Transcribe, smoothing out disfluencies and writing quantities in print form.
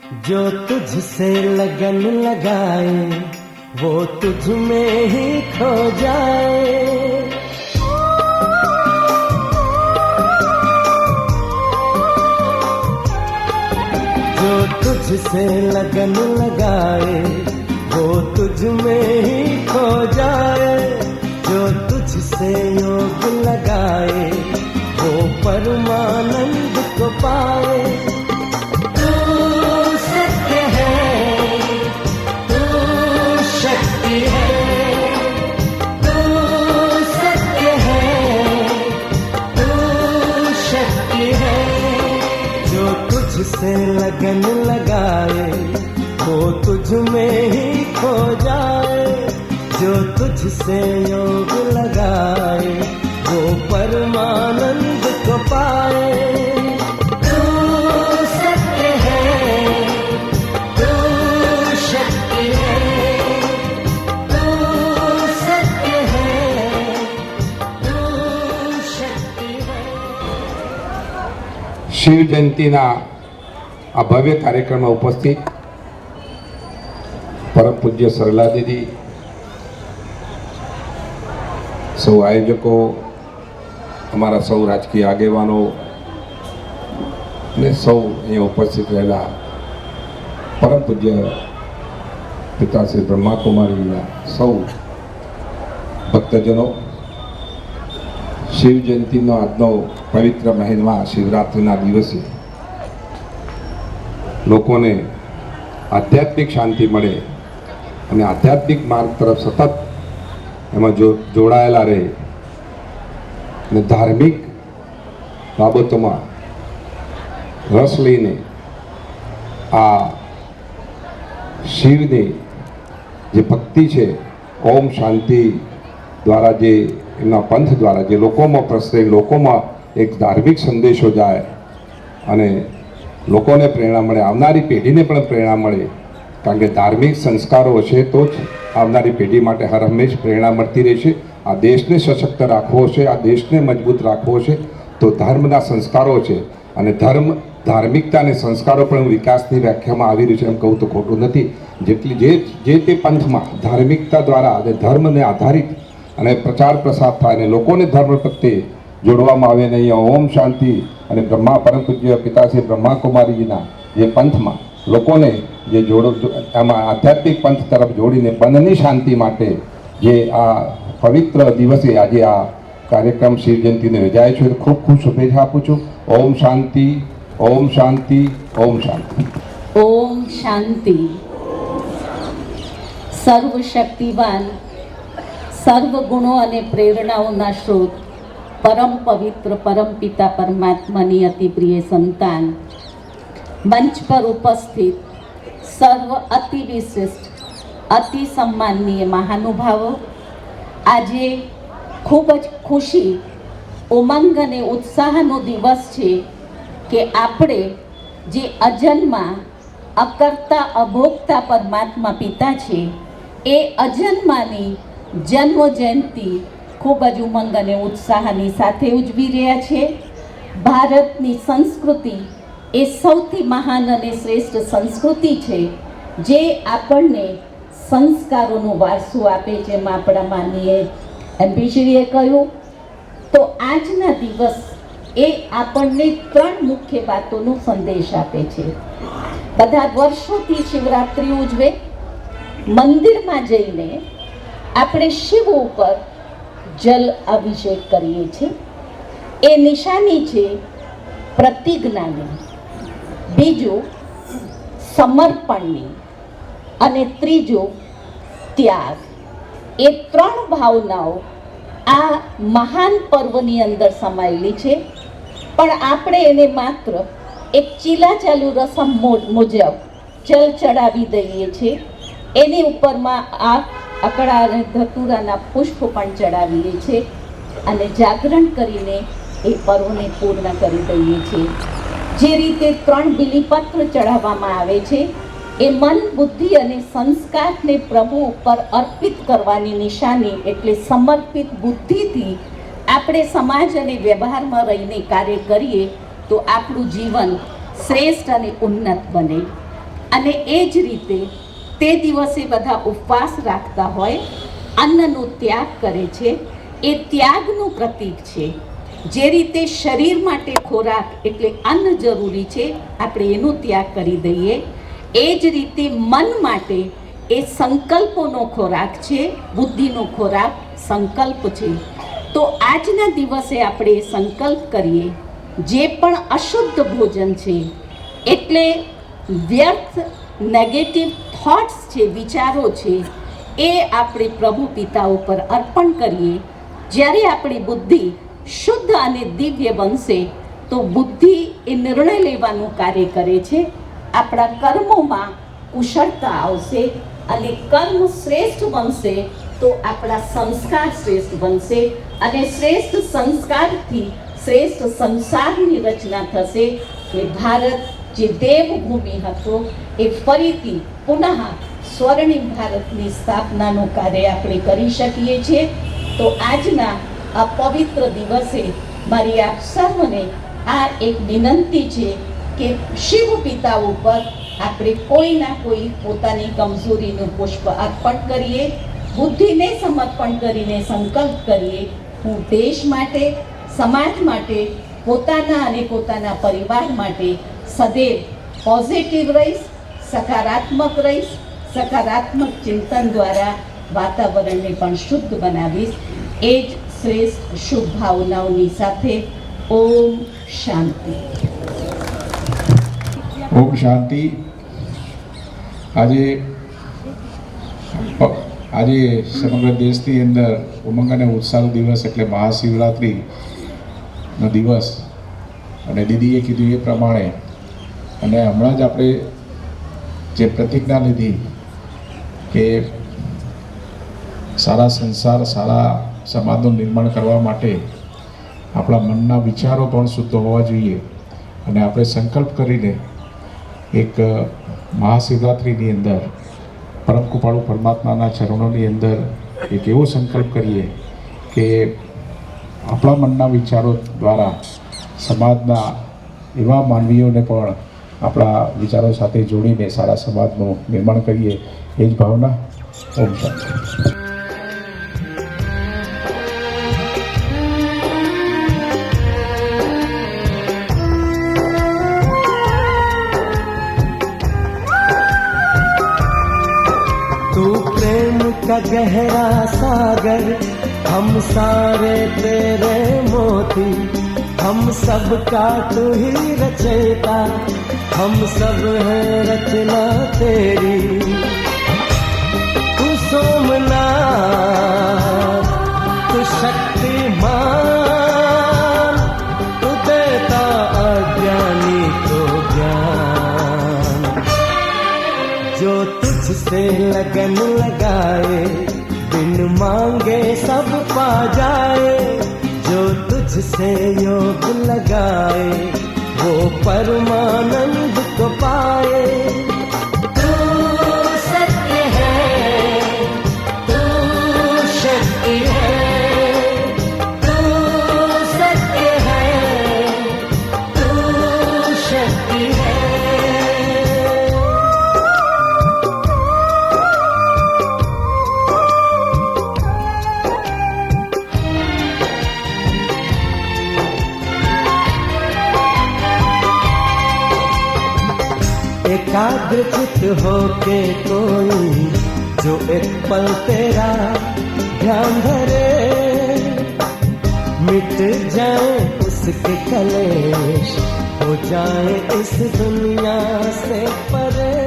जो तुझसे लगन लगाए वो तुझ में ही खो जाए। जो तुझसे लगन लगाए वो तुझ में ही खो जाए। जो तुझसे योग लगाए वो परमानंद को पाए। तू सत्य है, तू शक्ति है, तू सत्य है, तू शक्ति है। जो तुझसे लगन लगाए वो तुझ में ही खो जाए। जो तुझसे योग लगाए वो परमानंद को पाए। तू सत्य है, तू शक्ति है, तू सत्य है, तू शक्ति है। શિવ જયંતિના આ ભવ્ય કાર્યક્રમમાં ઉપસ્થિત પરમ પૂજ્ય સરલા દીદી, સૌ આયોજકો, અમારા સૌ રાજકીય આગેવાનો ને સૌ અહીંયા ઉપસ્થિત રહેલા પરમ પૂજ્ય પિતાશ્રી બ્રહ્માકુમારીના સૌ ભક્તજનો, શિવ જયંતિનો આજનો પવિત્ર મહિમા શિવરાત્રિના દિવસે લોકોને આધ્યાત્મિક શાંતિ મળે અને આધ્યાત્મિક માર્ગ તરફ સતત એમાં જોડાયેલા રહે અને ધાર્મિક બાબતોમાં રસ લઈને આ શિવની જે ભક્તિ છે, ઓમ શાંતિ દ્વારા જે એમના પંથ દ્વારા જે લોકોમાં પ્રસરે, લોકોમાં એક ધાર્મિક સંદેશો જાય અને લોકોને પ્રેરણા મળે, આવનારી પેઢીને પણ પ્રેરણા મળે. કારણ કે ધાર્મિક સંસ્કારો હશે તો જ આવનારી પેઢી માટે હર હંમેશ પ્રેરણા મળતી રહેશે. આ દેશને સશક્ત રાખવો છે, આ દેશને મજબૂત રાખવો છે તો ધર્મના સંસ્કારો છે. અને ધાર્મિકતા અને સંસ્કારો પણ વિકાસની વ્યાખ્યામાં આવી રહ્યું છે એમ કહું તો ખોટું નથી. જેટલી જે તે પંથમાં ધાર્મિકતા દ્વારા અને ધર્મને આધારિત અને પ્રચાર પ્રસાર થાય અને લોકોને ધર્મ પ્રત્યે જોડવામાં આવે. અને અહીંયા ઓમ શાંતિ અને પરમ પૂજ્ય પિતાશ્રી બ્રહ્માકુમારીજીના જે પંથમાં લોકોને જે આમાં આધ્યાત્મિક પંથ તરફ જોડીને મનની શાંતિ માટે જે આ પવિત્ર દિવસે આજે આ કાર્યક્રમ શિવ જયંતિનો યોજાય છે, ખૂબ ખૂબ શુભેચ્છા આપું છું. ઓમ શાંતિ, ઓમ શાંતિ, ઓમ શાંતિ. ઓમ શાંતિ. સર્વશક્તિવાન, સર્વ ગુણો અને પ્રેરણાઓના સ્ત્રોત, પરમ પવિત્ર પરમ પિતા પરમાત્માની અતિ પ્રિય સંતાન, મંચ પર ઉપસ્થિત સર્વ અતિ વિશિષ્ટ, અતિ સન્માનનીય મહાનુભાવો, આજે ખૂબ જ ખુશી, ઉમંગ અને ઉત્સાહનો દિવસ છે કે આપણે જે અજન્મા અકર્તા અભોગતા પરમાત્મા પિતા છે એ અજન્માની જન્મ જયંતિ ખૂબ જ ઉમંગ અને ઉત્સાહની સાથે ઉજવી રહ્યા છે. ભારતની સંસ્કૃતિ એ સૌથી મહાન અને શ્રેષ્ઠ સંસ્કૃતિ છે જે આપણને સંસ્કારોનો વારસો આપે છે. એમ આપણા માનીએ એમપીશ્રીએ કહ્યું તો આજના દિવસ એ આપણને 3 મુખ્ય વાતોનો સંદેશ આપે છે. બધા વર્ષોથી શિવરાત્રિ ઉજવે, મંદિરમાં જઈને આપણે શિવ ઉપર જલ અભિષેક કરીએ છીએ, એ નિશાની છે પ્રતિજ્ઞાની. બીજું સમર્પણની અને ત્રીજું ત્યાગ. એ 3 ભાવનાઓ આ મહાન પર્વની અંદર સમાયેલી છે. પણ આપણે એને માત્ર એક ચીલાચાલુ રસમ મુજબ જલ ચડાવી દઈએ છીએ. એની ઉપરમાં આ અકળા અને ધતુરાના પુષ્પ પણ ચડાવીએ છીએ અને જાગરણ કરીને એ પર્વને પૂર્ણ કરી દઈએ છીએ. જે રીતે 3 બિલીપત્ર ચડાવવામાં આવે છે એ મન, બુદ્ધિ અને સંસ્કારને પ્રભુ ઉપર અર્પિત કરવાની નિશાની, એટલે સમર્પિત બુદ્ધિથી આપણે સમાજ અને વ્યવહારમાં રહીને કાર્ય કરીએ તો આપણું જીવન શ્રેષ્ઠ અને ઉન્નત બને. અને એ જ રીતે તે દિવસે બધા ઉપવાસ રાખતા હોય, અન્નનો ત્યાગ કરે છે. એ ત્યાગનું પ્રતીક છે. જે રીતે શરીર માટે ખોરાક એટલે અન્ન જરૂરી છે, આપણે એનો ત્યાગ કરી દઈએ. એ જ રીતે મન માટે એ સંકલ્પોનો ખોરાક છે, બુદ્ધિનો ખોરાક સંકલ્પ છે. તો આજના દિવસે આપણે સંકલ્પ કરીએ, જે પણ અશુદ્ધ ભોજન છે એટલે વ્યર્થ નેગેટિવ થોટ્સ છે, વિચારો છે, એ આપણે પ્રભુ પિતા ઉપર અર્પણ કરીએ. જ્યારે આપણી બુદ્ધિ શુદ્ધ અને દિવ્ય બનશે તો બુદ્ધિ એ નિર્ણય લેવાનું કાર્ય કરે છે. આપણા કર્મોમાં કુશળતા આવશે અને કર્મ શ્રેષ્ઠ બનશે તો આપણા સંસ્કાર શ્રેષ્ઠ બનશે અને શ્રેષ્ઠ સંસ્કારથી શ્રેષ્ઠ સંસારની રચના થશે કે ભારત જે દેવભૂમિ હતો એ ફરીથી પુનઃ સ્વર્ણિમ ભારતની સ્થાપનાનું કાર્ય આપણે કરી શકીએ છીએ. તો આજના આ પવિત્ર દિવસે મારી આપ સર્વને આ એક વિનંતી છે કે શિવ પિતા ઉપર આપણે કોઈના કોઈ પોતાની કમજોરીનું પુષ્પ અર્પણ કરીએ, બુદ્ધિને સમર્પણ કરીને સંકલ્પ કરીએ, હું દેશ માટે, સમાજ માટે, પોતાના અને પોતાના પરિવાર માટે સદૈવ પોઝિટિવ રહીશ, સકારાત્મક રહીશ, સકારાત્મક ચિંતન દ્વારા વાતાવરણને પણ શુદ્ધ બનાવીશ. એ જ શ્રેષ્ઠ શુભ ભાવનાઓની સાથે ઓમ શાંતિ. ઓમ શાંતિ. આજે સમગ્ર દેશની અંદર ઉમંગ અને ઉત્સાહનો દિવસ એટલે મહાશિવરાત્રિનો દિવસ, અને દીદીએ કીધું એ પ્રમાણે અને હમણાં જ આપણે જે પ્રતિજ્ઞા લીધી કે સારા સંસાર, સારા સમાજનું નિર્માણ કરવા માટે આપણા મનના વિચારો પણ શુદ્ધ હોવા જોઈએ. અને આપણે સંકલ્પ કરીને એક મહાશિવરાત્રિની અંદર પરમ કૃપાળુ પરમાત્માના ચરણોની અંદર એક એવો સંકલ્પ કરીએ કે આપણા મનના વિચારો દ્વારા સમાજના એવા માનવીઓને પણ આપણા વિચારો સાથે જોડીને સારા સમાજનું નિર્માણ કરીએ. એ જ ભાવના. ઓમ શાંતિ. तू प्रेम का गहरा सागर, हम सारे तेरे मोती, हम सब का तू ही रचयिता, हम सब हैं रचना तेरी. तू सोमनाथ, तू शक्तिमान, तू देता अज्ञानी को ज्ञान. जो तुझसे लगन लगाए, बिन मांगे सब पा जाए. जो तुझसे योग लगाए, वो परमानंद को पाए. तू सत्य है, तू शक्ति है, तू सत्य है, तू शक्ति है. एकाग्र चित होके कोई जो एक पल तेरा ध्यान धरे, मिट जाए उसके कलेश, हो जाए इस दुनिया से परे.